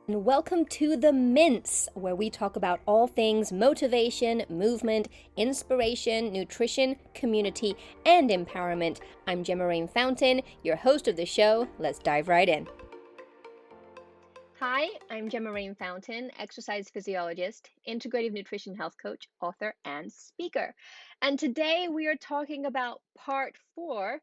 And welcome to the Mince, where we talk about all things motivation, movement, inspiration, nutrition, community, and empowerment. I'm Gemma Rain Fountain, your host of the show. Let's dive right in. Hi, I'm Gemma Rain Fountain, exercise physiologist, integrative nutrition health coach, author, and speaker. And today we are talking about part 4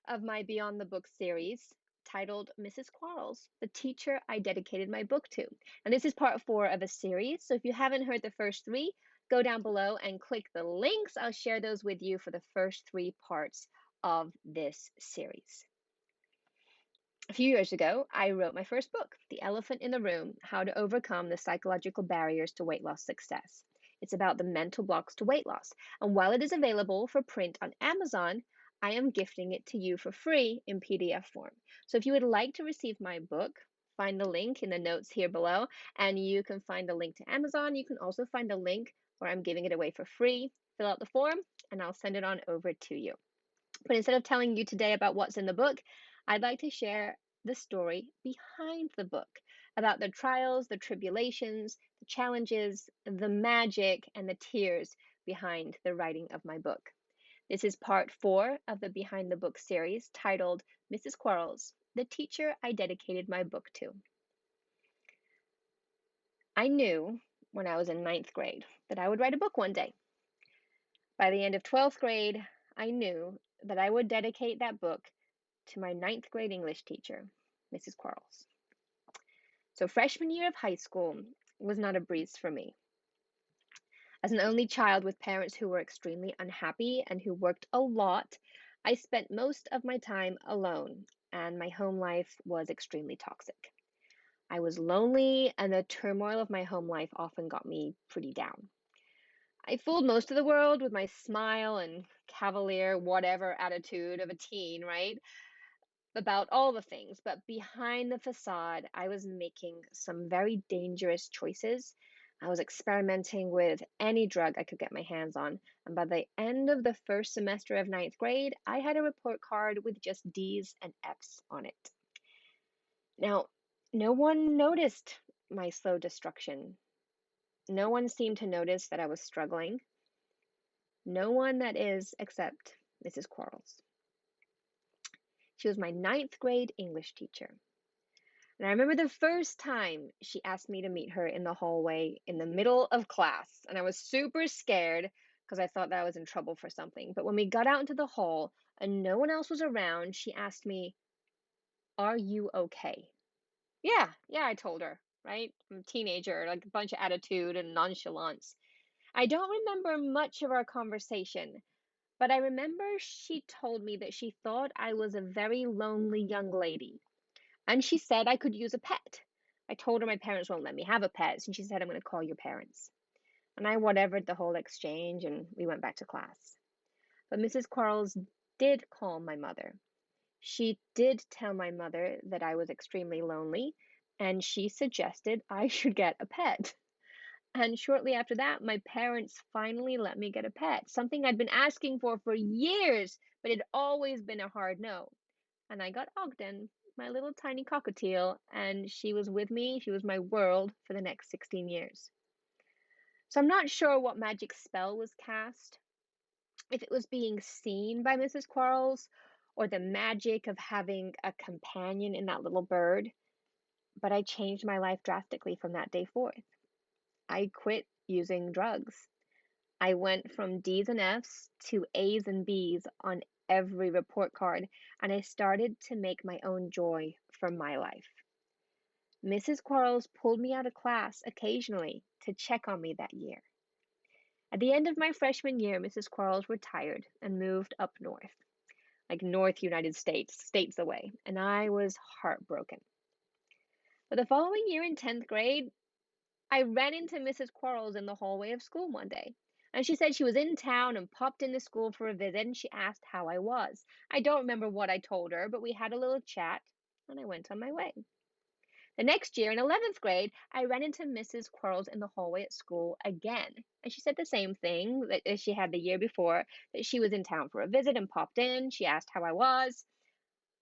of my Beyond the Book series titled Mrs. Quarles, the teacher I dedicated my book to. And this is part 4 of a series. So if you haven't heard the first 3, go down below and click the links. I'll share those with you for the first 3 parts of this series. A few years ago, I wrote my first book, The Elephant in the Room: How to Overcome the Psychological Barriers to Weight Loss Success. It's about the mental blocks to weight loss. And while it is available for print on Amazon, I am gifting it to you for free in PDF form. So if you would like to receive my book, find the link in the notes here below, and you can find the link to Amazon. You can also find the link where I'm giving it away for free. Fill out the form, and I'll send it on over to you. But instead of telling you today about what's in the book, I'd like to share the story behind the book about the trials, the tribulations, the challenges, the magic, and the tears behind the writing of my book. This is part 4 of the Behind the Book series titled Mrs. Quarles, the teacher I dedicated my book to. I knew when I was in 9th grade that I would write a book one day. By the end of 12th grade, I knew that I would dedicate that book to my 9th grade English teacher, Mrs. Quarles. So freshman year of high school was not a breeze for me. As an only child with parents who were extremely unhappy and who worked a lot, I spent most of my time alone, and my home life was extremely toxic. I was lonely, and the turmoil of my home life often got me pretty down. I fooled most of the world with my smile and cavalier whatever attitude of a teen, right? About all the things, but behind the facade, I was making some very dangerous choices. I was experimenting with any drug I could get my hands on, and by the end of the first semester of 9th grade, I had a report card with just D's and F's on it. Now, no one noticed my slow destruction. No one seemed to notice that I was struggling. No one, that is, except Mrs. Quarles. She was my 9th grade English teacher. And I remember the first time she asked me to meet her in the hallway in the middle of class. And I was super scared because I thought that I was in trouble for something. But when we got out into the hall and no one else was around, she asked me, "Are you okay?" Yeah, I told her, right? I'm a teenager, like a bunch of attitude and nonchalance. I don't remember much of our conversation, but I remember she told me that she thought I was a very lonely young lady. And she said I could use a pet. I told her my parents won't let me have a pet, and she said, "I'm going to call your parents." And I whatevered the whole exchange, and we went back to class. But Mrs. Quarles did call my mother. She did tell my mother that I was extremely lonely, and she suggested I should get a pet. And shortly after that, my parents finally let me get a pet, something I'd been asking for years, but it had always been a hard no. And I got Ogden, my little tiny cockatiel, and she was with me. She was my world for the next 16 years. So I'm not sure what magic spell was cast, if it was being seen by Mrs. Quarles or the magic of having a companion in that little bird, but I changed my life drastically from that day forth. I quit using drugs. I went from D's and F's to A's and B's on every report card, and I started to make my own joy from my life. Mrs. Quarles pulled me out of class occasionally to check on me that year. At the end of my freshman year, Mrs. Quarles retired and moved up north, like North United States, states away, and I was heartbroken. But the following year in 10th grade, I ran into Mrs. Quarles in the hallway of school one day. And she said she was in town and popped into school for a visit, and she asked how I was. I don't remember what I told her, but we had a little chat, and I went on my way. The next year, in 11th grade, I ran into Mrs. Quarles in the hallway at school again. And she said the same thing that she had the year before, that she was in town for a visit and popped in. She asked how I was.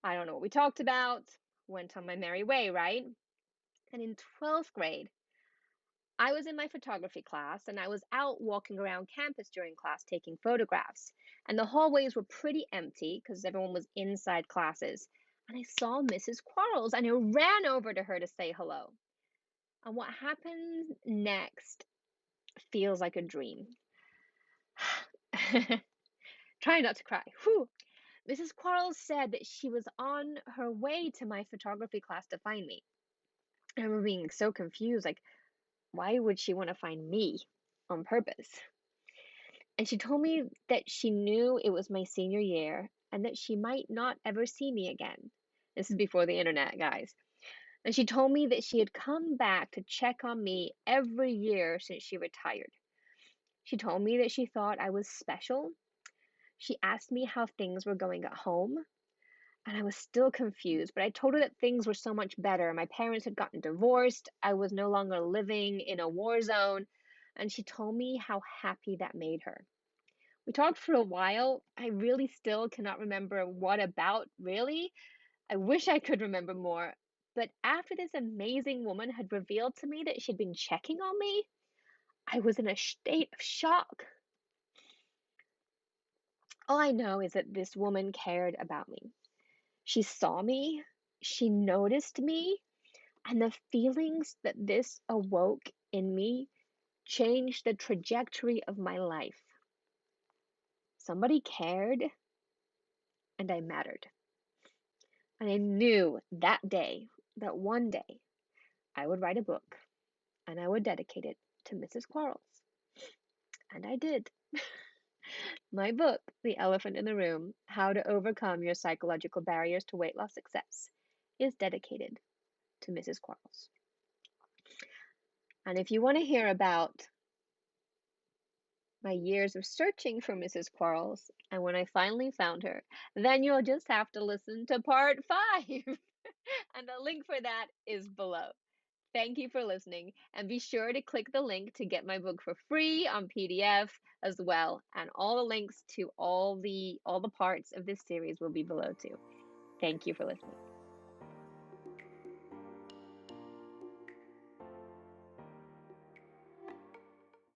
I don't know what we talked about. Went on my merry way, right? And in 12th grade, I was in my photography class and I was out walking around campus during class taking photographs. And the hallways were pretty empty because everyone was inside classes. And I saw Mrs. Quarles and I ran over to her to say hello. And what happened next feels like a dream. Try not to cry. Whew. Mrs. Quarles said that she was on her way to my photography class to find me. I remember being so confused, like, why would she want to find me on purpose? And she told me that she knew it was my senior year and that she might not ever see me again. This is before the internet, guys. And she told me that she had come back to check on me every year since she retired. She told me that she thought I was special. She asked me how things were going at home, and I was still confused, but I told her that things were so much better. My parents had gotten divorced, I was no longer living in a war zone, and she told me how happy that made her. We talked for a while. I really still cannot remember what about, really. I wish I could remember more. But after this amazing woman had revealed to me that she'd been checking on me, I was in a state of shock. All I know is that this woman cared about me. She saw me, she noticed me, and the feelings that this awoke in me changed the trajectory of my life. Somebody cared, and I mattered. And I knew that day, that one day, I would write a book and I would dedicate it to Mrs. Quarles. And I did. My book, The Elephant in the Room: How to Overcome Your Psychological Barriers to Weight Loss Success, is dedicated to Mrs. Quarles. And if you want to hear about my years of searching for Mrs. Quarles and when I finally found her, then you'll just have to listen to part 5. And the link for that is below. Thank you for listening, and be sure to click the link to get my book for free on PDF as well, and all the links to all the parts of this series will be below too. Thank you for listening.